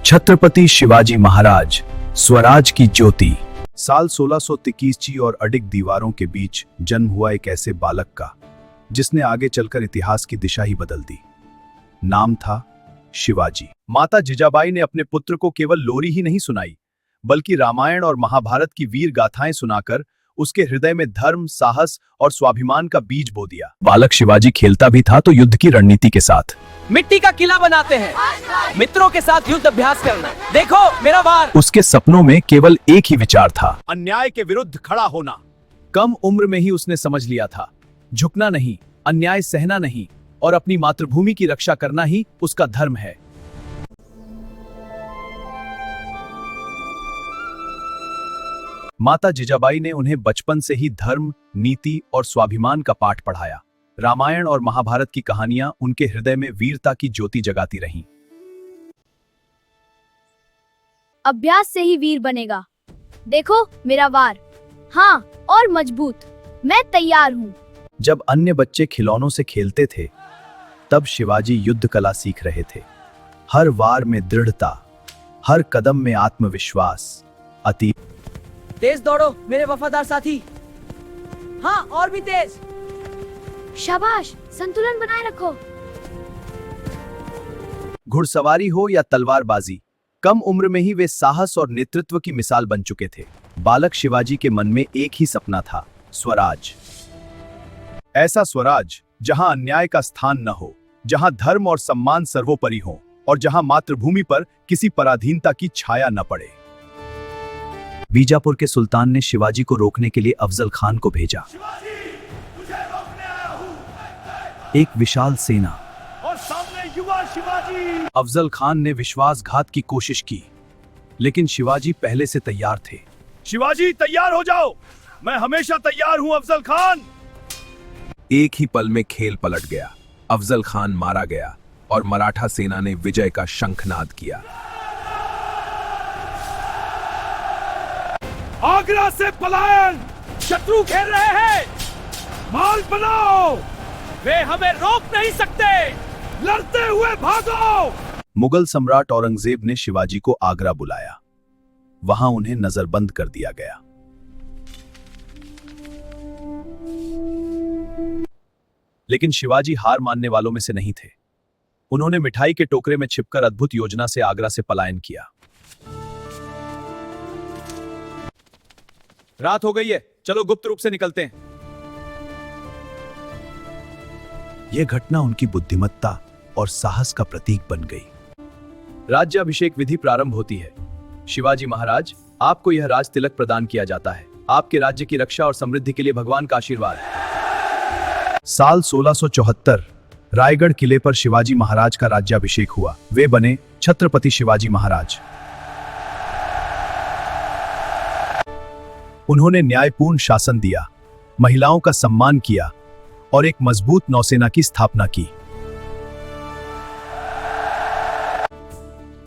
छत्रपति शिवाजी महाराज, स्वराज की ज्योति। साल 1623 और अडिग दीवारों के बीच जन्म हुआ एक ऐसे बालक का जिसने आगे चलकर इतिहास की दिशा ही बदल दी। नाम था शिवाजी। माता जिजाबाई ने अपने पुत्र को केवल लोरी ही नहीं सुनाई, बल्कि रामायण और महाभारत की वीर गाथाएं सुनाकर उसके हृदय में धर्म, साहस और स्वाभिमान का बीज बो दिया। बालक शिवाजी खेलता भी था तो युद्ध की रणनीति के साथ। मिट्टी का किला बनाते हैं, मित्रों के साथ युद्ध अभ्यास करना। देखो मेरा वार। उसके सपनों में केवल एक ही विचार था, अन्याय के विरुद्ध खड़ा होना। कम उम्र में ही उसने समझ लिया था, झुकना नहीं, अन्याय सहना नहीं और अपनी मातृभूमि की रक्षा करना ही उसका धर्म है। माता जिजाबाई ने उन्हें बचपन से ही धर्म, नीति और स्वाभिमान का पाठ पढ़ाया। रामायण और महाभारत की कहानियां उनके हृदय में वीरता की ज्योति जगाती रहीं। अभ्यास से ही वीर बनेगा। देखो मेरा वार। हाँ, और मजबूत। मैं तैयार हूँ। जब अन्य बच्चे खिलौनों से खेलते थे, तब शिवाजी युद्ध कला सीख रहे थे। हर वार में दृढ़ता, हर कदम में आत्मविश्वास। अति तेज दौड़ो मेरे वफादार साथी। हाँ, और भी तेज। शाबाश, संतुलन बनाए रखो। घुड़सवारी हो या तलवारबाजी, कम उम्र में ही वे साहस और नेतृत्व की मिसाल बन चुके थे। बालक शिवाजी के मन में एक ही सपना था, स्वराज। ऐसा स्वराज जहां अन्याय का स्थान न हो, जहां धर्म और सम्मान सर्वोपरि हो और जहां मातृभूमि पर किसी पराधीनता की छाया न पड़े। बीजापुर के सुल्तान ने शिवाजी को रोकने के लिए अफजल खान को भेजा। एक विशाल सेना और सामने युवा शिवाजी। अफजल खान ने विश्वासघात की कोशिश की, लेकिन शिवाजी पहले से तैयार थे। शिवाजी तैयार हो जाओ, मैं हमेशा तैयार हूं अफजल खान। एक ही पल में खेल पलट गया। अफजल खान मारा गया और मराठा सेना ने विजय का शंखनाद किया। आगरा से पलायन, शत्रु घेर रहे हैं। माल बनाओ, वे हमें रोक नहीं सकते। लड़ते हुए भागो। मुगल सम्राट औरंगजेब ने शिवाजी को आगरा बुलाया। वहां उन्हें नजरबंद कर दिया गया। लेकिन शिवाजी हार मानने वालों में से नहीं थे। उन्होंने मिठाई के टोकरे में छिपकर अद्भुत योजना से आगरा से पलायन किया। रात हो गई है, चलो गुप्त रूप से निकलते हैं। यह घटना उनकी बुद्धिमत्ता और साहस का प्रतीक बन गई। राज्याभिषेक विधि प्रारंभ होती है। शिवाजी महाराज, आपको यह राज तिलक प्रदान किया जाता है। आपके राज्य की रक्षा और समृद्धि के लिए भगवान का आशीर्वाद। साल 1674 रायगढ़ किले पर शिवाजी महाराज का राज्याभिषेक हुआ। वे बने छत्रपति शिवाजी महाराज। उन्होंने न्यायपूर्ण शासन दिया, महिलाओं का सम्मान किया और एक मजबूत नौसेना की स्थापना की।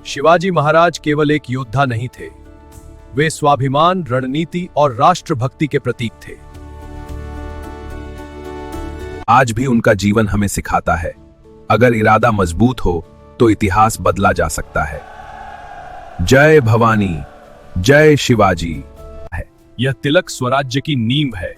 शिवाजी महाराज केवल एक योद्धा नहीं थे, वे स्वाभिमान, रणनीति और राष्ट्रभक्ति के प्रतीक थे। आज भी उनका जीवन हमें सिखाता है, अगर इरादा मजबूत हो तो इतिहास बदला जा सकता है। जय भवानी, जय शिवाजी। यह तिलक स्वराज्य की नींव है।